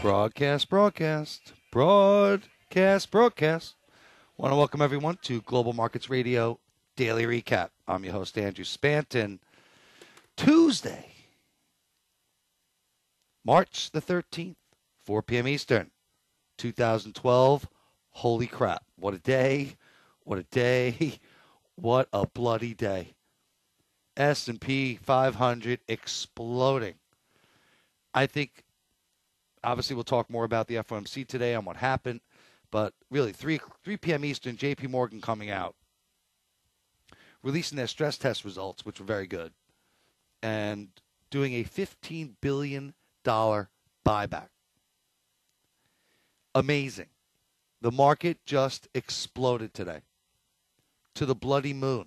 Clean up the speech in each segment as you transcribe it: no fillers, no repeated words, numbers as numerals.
Broadcast, broadcast, broadcast, broadcast. Want to welcome everyone to Global Markets Radio Daily Recap. I'm your host, Andrew Spanton. Tuesday, March the 13th, 4 p.m. Eastern, 2012. Holy crap. What a day. What a day. What a bloody day. S&P 500 exploding. I think, obviously, we'll talk more about the FOMC today on what happened. But really, 3 p.m. Eastern, J.P. Morgan coming out, releasing their stress test results, which were very good, and doing a $15 billion buyback. Amazing. The market just exploded today to the bloody moon.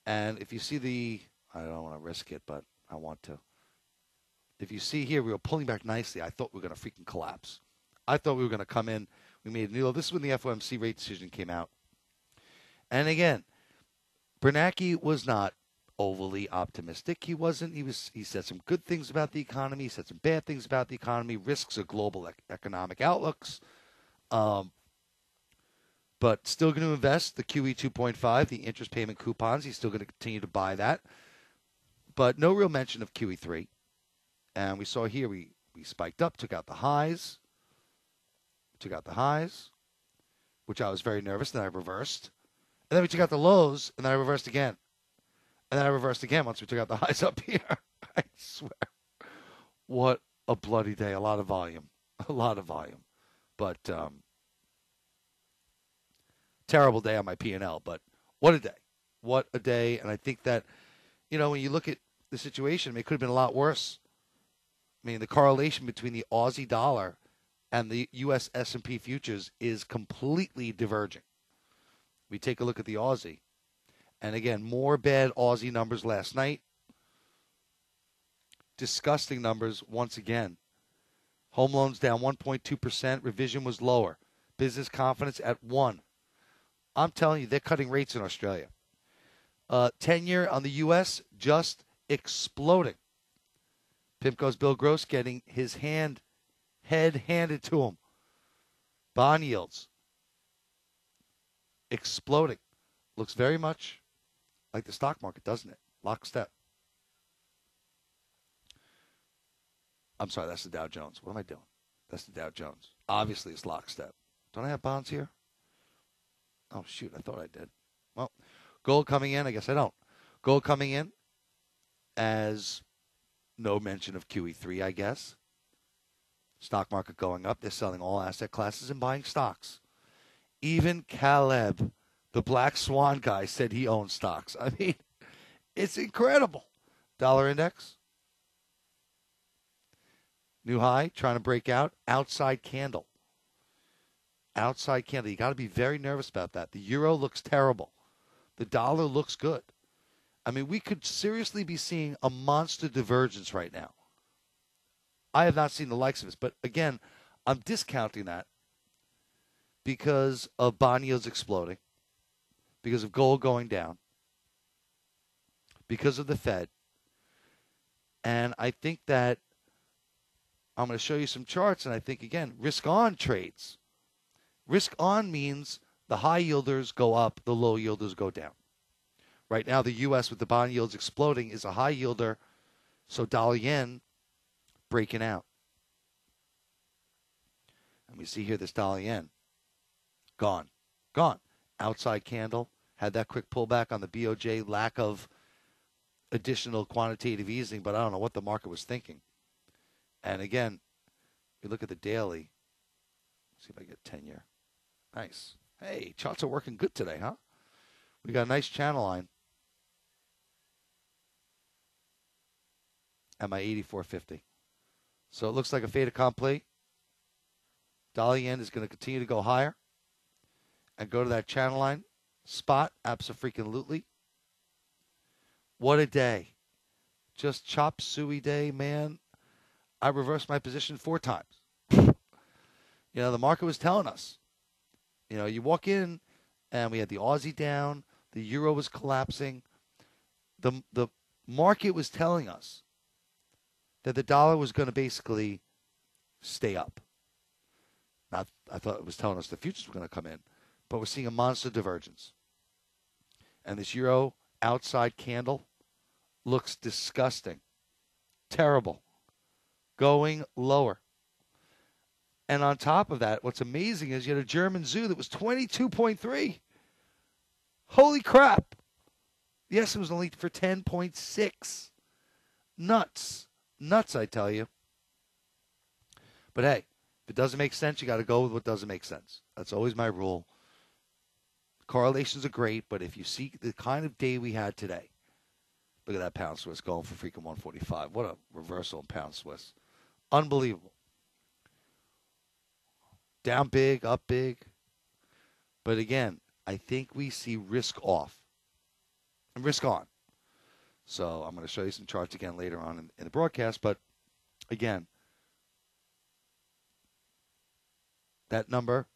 And if you see I don't want to risk it, but I want to. If you see here, we were pulling back nicely. I thought we were going to freaking collapse. I thought we were going to come in. We made a new low. This is when the FOMC rate decision came out. And again, Bernanke was not overly optimistic. He wasn't. He said some good things about the economy. He said some bad things about the economy. Risks of global economic outlooks. But still going to invest the QE 2.5, the interest payment coupons. He's still going to continue to buy that. But no real mention of QE 3. And we saw here we spiked up, took out the highs. Which I was very nervous. Then I reversed. And then we took out the lows, and then I reversed again. And then I reversed again once we took out the highs up here. I swear. What a bloody day. A lot of volume. But terrible day on my P&L. But what a day. What a day. And I think that, when you look at the situation, it could have been a lot worse. I mean, the correlation between the Aussie dollar and the U.S. S&P futures is completely diverging. We take a look at the Aussie. And again, more bad Aussie numbers last night. Disgusting numbers once again. Home loans down 1.2%. Revision was lower. Business confidence at 1. I'm telling you, they're cutting rates in Australia. 10-year on the U.S. just exploding. PIMCO's Bill Gross getting his head handed to him. Bond yields exploding. Looks very much like the stock market, doesn't it? Lockstep. I'm sorry, that's the Dow Jones. What am I doing? That's the Dow Jones. Obviously, it's lockstep. Don't I have bonds here? Oh, shoot, I thought I did. Well, gold coming in. I guess I don't. Gold coming in as no mention of QE3, I guess. Stock market going up. They're selling all asset classes and buying stocks. Even Caleb, the black swan guy, said he owns stocks. I mean, it's incredible. Dollar index. New high, trying to break out. Outside candle. Outside candle. You got to be very nervous about that. The euro looks terrible. The dollar looks good. I mean, we could seriously be seeing a monster divergence right now. I have not seen the likes of this. But again, I'm discounting that because of bond yields exploding, because of gold going down, because of the Fed. And I think that I'm going to show you some charts, and I think, again, risk-on trades. Risk-on means the high yielders go up, the low yielders go down. Right now, the U.S. with the bond yields exploding is a high yielder, so dollar-yen breaking out. And we see here this dollar-yen. Gone. Outside candle. Had that quick pullback on the BOJ, lack of additional quantitative easing, but I don't know what the market was thinking. And again, we look at the daily. See if I get 10-year. Nice. Hey, charts are working good today, huh? We got a nice channel line at my 84.50. So it looks like a fait accompli. Dollar yen is going to continue to go higher and go to that channel line spot. Abso-freaking-lutely. What a day. Just chop suey day, man. I reversed my position 4 times. The market was telling us. You walk in and we had the Aussie down. The euro was collapsing. The market was telling us that the dollar was going to basically stay up. Not, I thought it was telling us the futures were going to come in, but we're seeing a monster divergence. And this euro outside candle looks disgusting, terrible, going lower. And on top of that, what's amazing is you had a German zoo that was 22.3. Holy crap. Yes, it was only for 10.6. Nuts. Nuts, I tell you. But hey, if it doesn't make sense, you got to go with what doesn't make sense. That's always my rule. Correlations are great, but if you see the kind of day we had today, look at that pound Swiss going for freaking 145. What a reversal in pound Swiss. Unbelievable. Down big, up big. But again, I think we see risk off and risk on. So I'm going to show you some charts again later on in the broadcast. But again, that number,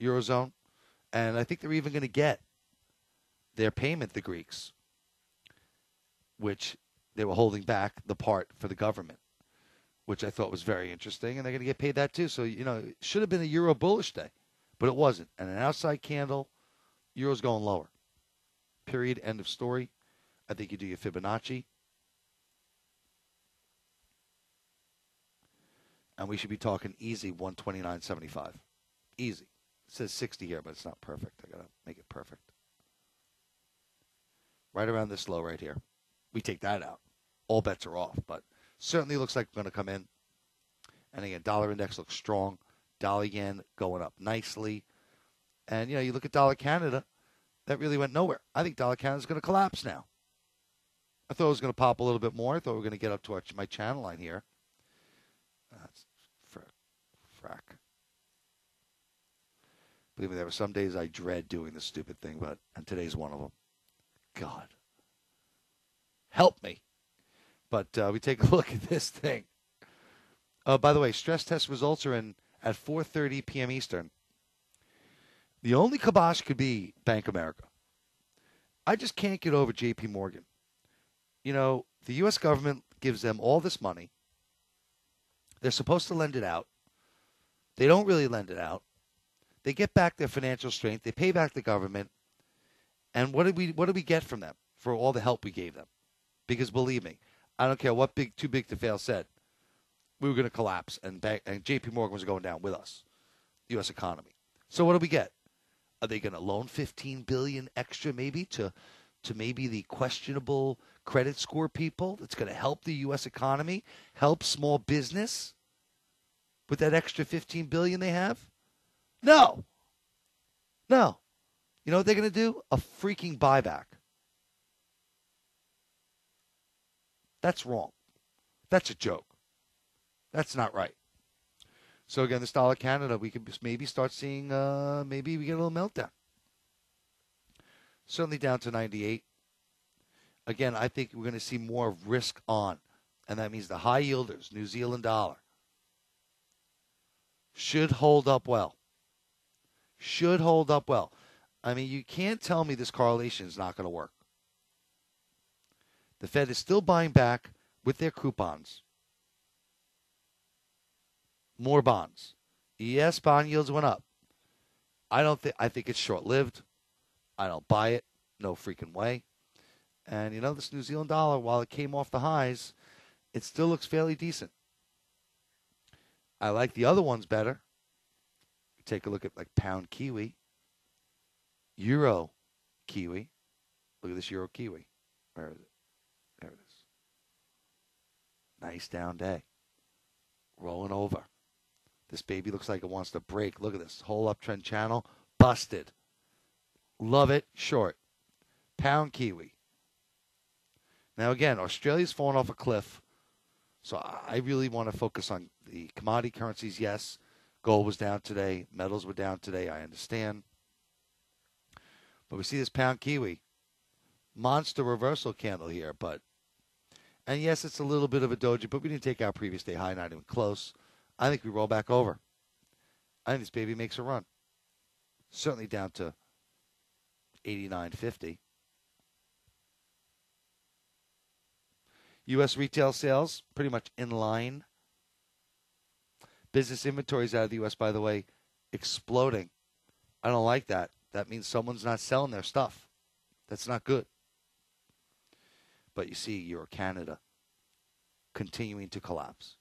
Eurozone, and I think they're even going to get their payment, the Greeks, which they were holding back the part for the government, which I thought was very interesting, and they're going to get paid that too. So, it should have been a euro bullish day, but it wasn't. And an outside candle, euro's going lower. Period, end of story. I think you do your Fibonacci. And we should be talking easy 129.75. Easy. It says 60 here, but it's not perfect. I got to make it perfect. Right around this low right here. We take that out. All bets are off, but certainly looks like we're going to come in. And again, dollar index looks strong. Dollar yen going up nicely. And, you look at dollar Canada, that really went nowhere. I think dollar Canada is going to collapse now. I thought it was going to pop a little bit more. I thought we were going to get up to my channel line here. That's frack. Believe me, there were some days I dread doing this stupid thing, and today's one of them. God. Help me. But we take a look at this thing. By the way, stress test results are in at 4:30 p.m. Eastern. The only kibosh could be Bank of America. I just can't get over J.P. Morgan. The U.S. government gives them all this money. They're supposed to lend it out. They don't really lend it out. They get back their financial strength. They pay back the government. And what do we get from them for all the help we gave them? Because believe me, I don't care what too big to fail said. We were going to collapse, and J.P. Morgan was going down with us, the U.S. economy. So what do we get? Are they going to loan $15 billion extra maybe to maybe the questionable credit score people that's going to help the U.S. economy, help small business with that extra $15 billion they have? No. No. You know what they're going to do? A freaking buyback. That's wrong. That's a joke. That's not right. So again, this dollar Canada, we could maybe start seeing, maybe we get a little meltdown. Certainly down to 98. Again, I think we're going to see more risk on, and that means the high yielders, New Zealand dollar, should hold up well. Should hold up well. I mean, you can't tell me this correlation is not going to work. The Fed is still buying back with their coupons. More bonds. Yes, bond yields went up. I think it's short-lived. I don't buy it. No freaking way. And, this New Zealand dollar, while it came off the highs, it still looks fairly decent. I like the other ones better. Take a look at like pound Kiwi. Euro Kiwi. Look at this Euro Kiwi. Where is it? There it is. Nice down day. Rolling over. This baby looks like it wants to break. Look at this. Whole uptrend channel. Busted. Love it. Short. Pound Kiwi. Now, again, Australia's fallen off a cliff. So I really want to focus on the commodity currencies. Yes, gold was down today. Metals were down today. I understand. But we see this pound Kiwi. Monster reversal candle here. And yes, it's a little bit of a doji, but we didn't take our previous day high, not even close. I think we roll back over. I think this baby makes a run. Certainly down to 89.50. U.S. retail sales, pretty much in line. Business inventories out of the U.S., by the way, exploding. I don't like that. That means someone's not selling their stuff. That's not good. But you see, Euro Canada continuing to collapse.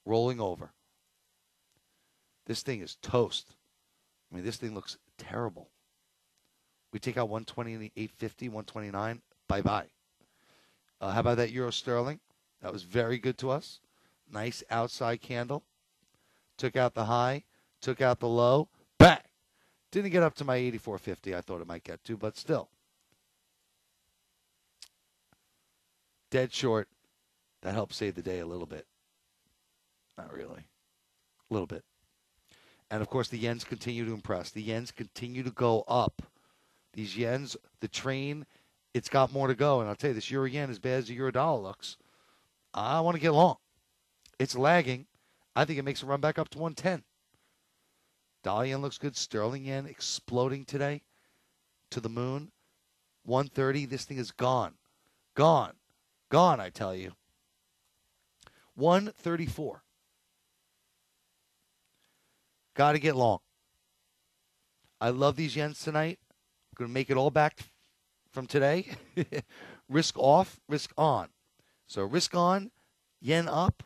Rolling over. This thing is toast. I mean, this thing looks terrible. We take out 128.50, 129. Bye-bye. How about that Euro Sterling? That was very good to us. Nice outside candle. Took out the high. Took out the low. Bang! Didn't get up to my 84.50 I thought it might get to, but still. Dead short. That helped save the day a little bit. Not really. A little bit. And, of course, the yens continue to impress. The yens continue to go up. These yens, the train, it's got more to go. And I'll tell you, this euro yen, as bad as the euro dollar looks, I want to get long. It's lagging. I think it makes a run back up to 110. Dollar yen looks good. Sterling yen exploding today to the moon. 130, this thing is gone. Gone. Gone, I tell you. 134. Got to get long. I love these yens tonight. I'm going to make it all back from today. Risk off, risk on. So risk on, yen up.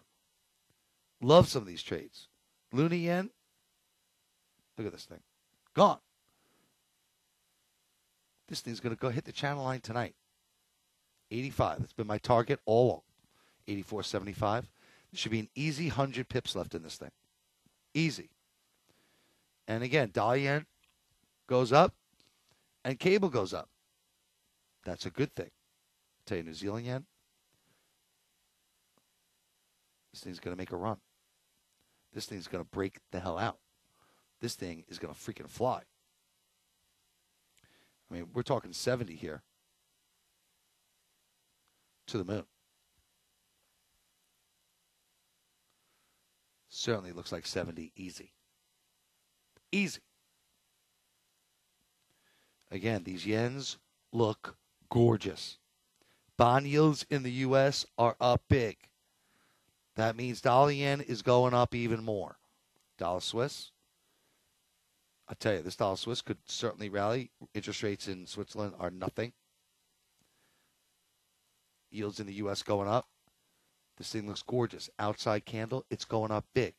Love some of these trades. Luna yen. Look at this thing. Gone. This thing's going to go hit the channel line tonight. 85. That's been my target all along. 84.75. There should be an easy 100 pips left in this thing. Easy. And again, dollar yen goes up and cable goes up. That's a good thing. I'll tell you, New Zealand yen, this thing's going to make a run. This thing's going to break the hell out. This thing is going to freaking fly. I mean, we're talking 70 here. To the moon. Certainly looks like 70 easy. Easy. Again, these yens look gorgeous. Bond yields in the U.S. are up big. That means dollar yen is going up even more. Dollar Swiss. I tell you, this dollar Swiss could certainly rally. Interest rates in Switzerland are nothing. Yields in the U.S. going up. This thing looks gorgeous. Outside candle, it's going up big.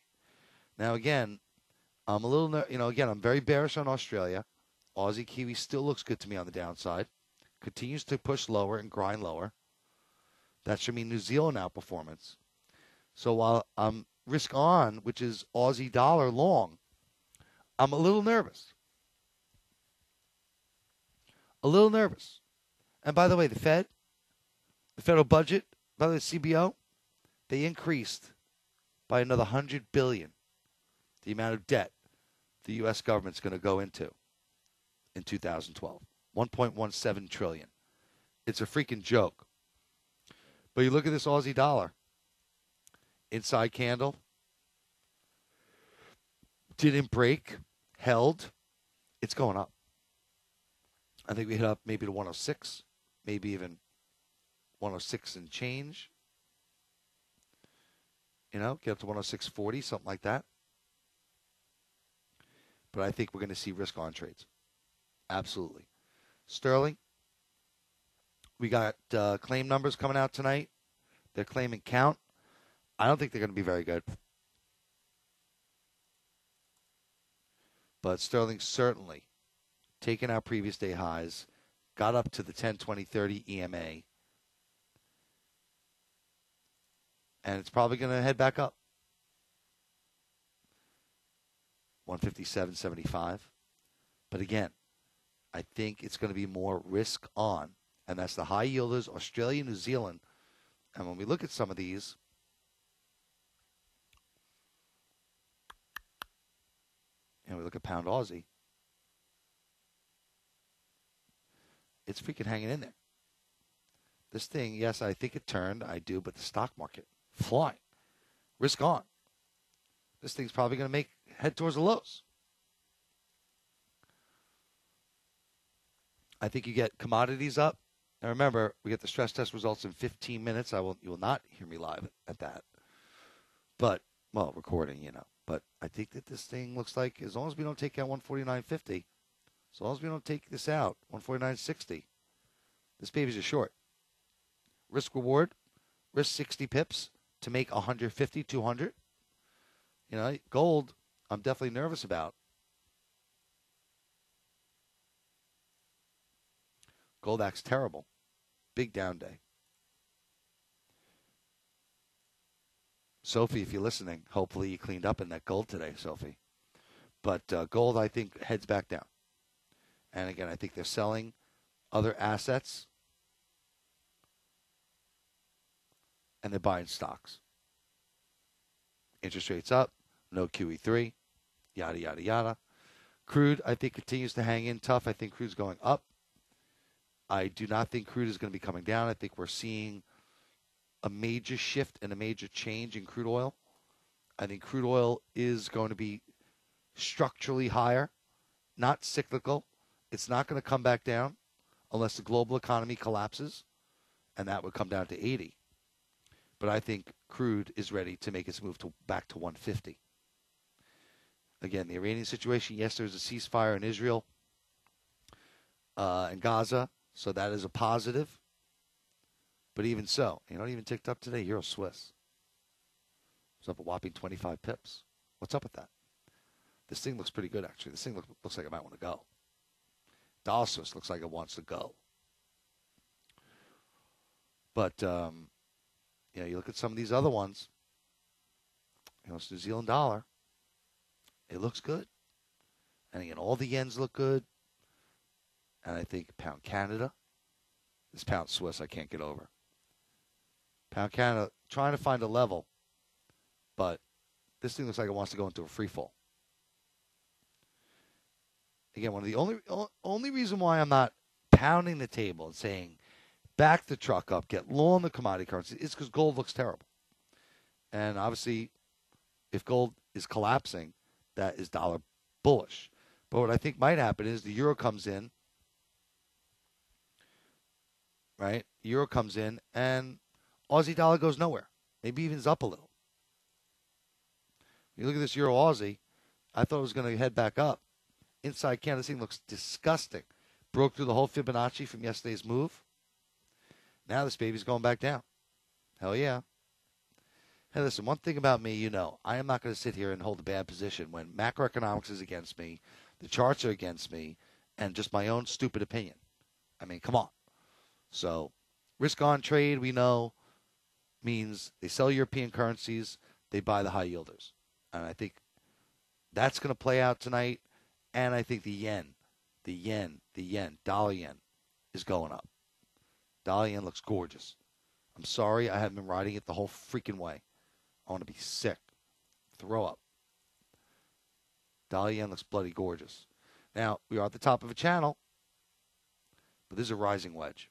Now, again, I'm a little, again, I'm very bearish on Australia. Aussie Kiwi still looks good to me on the downside. Continues to push lower and grind lower. That should mean New Zealand outperformance. So while I'm risk on, which is Aussie dollar long, I'm a little nervous. A little nervous. And by the way, the federal budget, by the way, CBO, they increased by another $100 billion the amount of debt the U.S. government's going to go into in 2012. $1.17 trillion. It's a freaking joke. But you look at this Aussie dollar. Inside candle. Didn't break. Held. It's going up. I think we hit up maybe to 106. Maybe even 106 and change. Get up to 106.40, something like that. But I think we're going to see risk-on trades. Absolutely. Sterling, we got claim numbers coming out tonight. They're claiming count. I don't think they're going to be very good. But Sterling certainly taking out previous day highs, got up to the 10, 20, 30 EMA. And it's probably going to head back up. 157.75. But again, I think it's going to be more risk on. And that's the high yielders, Australia, New Zealand. And when we look at some of these, and we look at pound Aussie, it's freaking hanging in there. This thing, yes, I think it turned. I do, but the stock market, flying. Risk on. This thing's probably going to head towards the lows. I think you get commodities up. Now remember, we get the stress test results in 15 minutes. You will not hear me live at that. But, well, recording, But I think that this thing looks like, as long as we don't take out 149.50, as long as we don't take this out, 149.60, this baby's a short. Risk reward, risk 60 pips to make 150, 200. Gold, I'm definitely nervous about. Gold acts terrible. Big down day. Sophie, if you're listening, hopefully you cleaned up in that gold today, Sophie. But gold, I think, heads back down. And again, I think they're selling other assets and they're buying stocks. Interest rates up, no QE3, yada, yada, yada. Crude, I think, continues to hang in tough. I think crude's going up. I do not think crude is going to be coming down. I think we're seeing a major shift and a major change in crude oil. I think crude oil is going to be structurally higher, not cyclical. It's not going to come back down unless the global economy collapses, and that would come down to 80. But I think crude is ready to make its move back to 150. Again, the Iranian situation, yes, there's a ceasefire in Israel and Gaza, so that is a positive. But even so, it even ticked up today. Euro Swiss. It's up a whopping 25 pips. What's up with that? This thing looks pretty good, actually. This thing looks like it might want to go. Dollar Swiss looks like it wants to go. But, you look at some of these other ones. It's New Zealand dollar. It looks good. And again, all the yens look good. And I think pound Canada. This pound Swiss I can't get over. Pound Canada trying to find a level, but this thing looks like it wants to go into a free fall. Again, one of the only reason why I'm not pounding the table and saying back the truck up, get low on the commodity currency is because gold looks terrible. And obviously, if gold is collapsing, that is dollar bullish. But what I think might happen is the euro comes in, right? Euro comes in and Aussie dollar goes nowhere. Maybe even is up a little. You look at this Euro Aussie, I thought it was going to head back up. Inside Canada, this thing looks disgusting. Broke through the whole Fibonacci from yesterday's move. Now this baby's going back down. Hell yeah. Hey, listen, one thing about me, I am not going to sit here and hold a bad position when macroeconomics is against me, the charts are against me, and just my own stupid opinion. I mean, come on. So, risk on trade, we know, means they sell European currencies, they buy the high yielders. And I think that's going to play out tonight. And I think the yen, dollar yen is going up. Dollar yen looks gorgeous. I'm sorry I haven't been riding it the whole freaking way. I want to be sick. Throw up. Dollar yen looks bloody gorgeous. Now, we are at the top of a channel, but this is a rising wedge.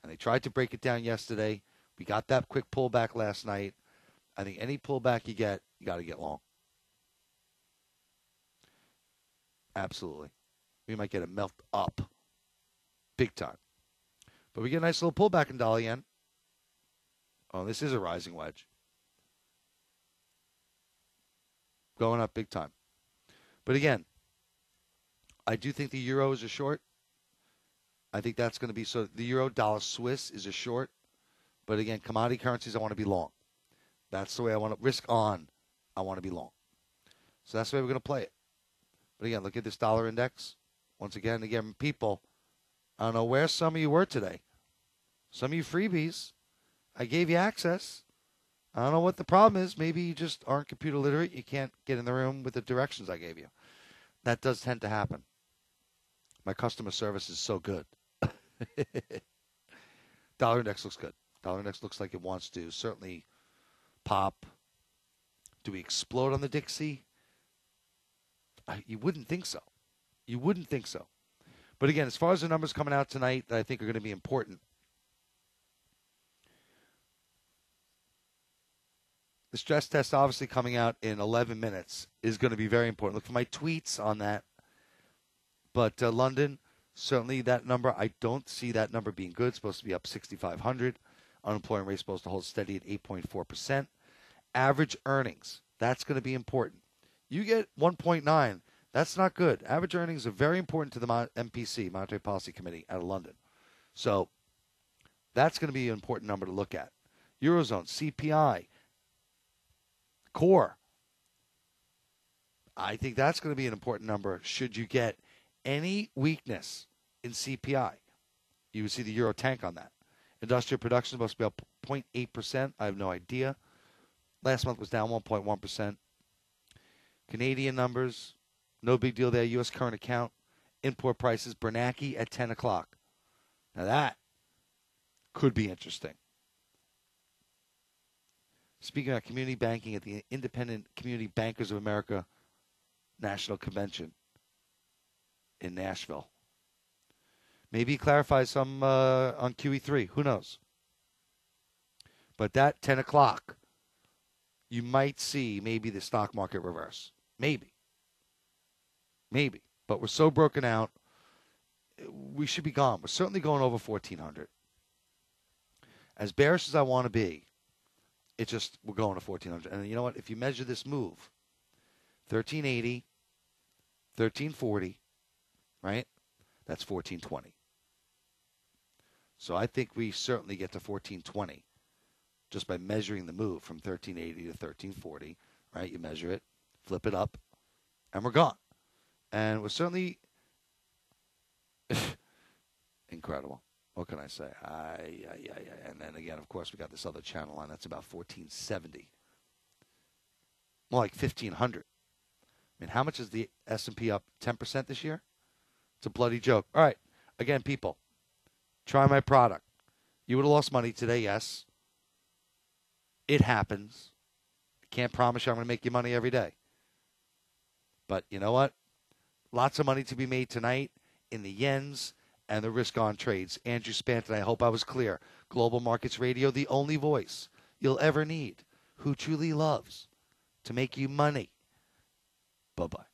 And they tried to break it down yesterday. We got that quick pullback last night. I think any pullback you got to get long. Absolutely. We might get a melt up. Big time. But we get a nice little pullback in dollar yen. Oh, this is a rising wedge. Going up big time. But again, I do think the euro is a short. I think that's going to be, so the euro dollar Swiss is a short. But again, commodity currencies, I want to be long. That's the way I want to risk on. I want to be long. So that's the way we're going to play it. But again, look at this dollar index. Once again, people, I don't know where some of you were today. Some of you freebies, I gave you access. I don't know what the problem is. Maybe you just aren't computer literate. You can't get in the room with the directions I gave you. That does tend to happen. My customer service is so good. Dollar index looks good. Dollar index looks like it wants to certainly pop. Do we explode on the Dixie? You wouldn't think so. You wouldn't think so. But again, as far as the numbers coming out tonight that I think are going to be important, the stress test obviously coming out in 11 minutes is going to be very important. Look for my tweets on that. But London, Certainly that number, I don't see that number being good. It's supposed to be up 6,500. Unemployment rate is supposed to hold steady at 8.4%. Average earnings, that's going to be important. You get 1.9, that's not good. Average earnings are very important to the MPC, Monetary Policy Committee, out of London. So that's going to be an important number to look at. Eurozone, CPI, core. I think that's going to be an important number should you get any weakness in CPI. You would see the euro tank on that. Industrial production is supposed to be up 0.8%. I have no idea. Last month was down 1.1%. Canadian numbers, no big deal there. U.S. current account, import prices, Bernanke at 10 o'clock. Now that could be interesting. Speaking about community banking at the Independent Community Bankers of America National Convention in Nashville. Maybe clarify some on QE3. Who knows? But that 10 o'clock, you might see maybe the stock market reverse. Maybe. But we're so broken out, we should be gone. We're certainly going over 1,400. As bearish as I want to be, we're going to 1,400. And you know what? If you measure this move, 1,380, 1,340, right? That's 1,420. So I think we certainly get to 1,420 just by measuring the move from 1,380 to 1,340, right? You measure it, flip it up, and we're gone. And we're certainly incredible. What can I say? And then again, of course, we got this other channel line. That's about 1,470. More like 1,500. I mean, how much is the S&P up? 10% this year? It's a bloody joke. All right. Again, people, try my product. You would have lost money today, yes. It happens. I can't promise you I'm going to make you money every day. But you know what? Lots of money to be made tonight in the yens and the risk-on trades. Andrew Spanton, I hope I was clear. Global Markets Radio, the only voice you'll ever need, who truly loves to make you money. Bye-bye.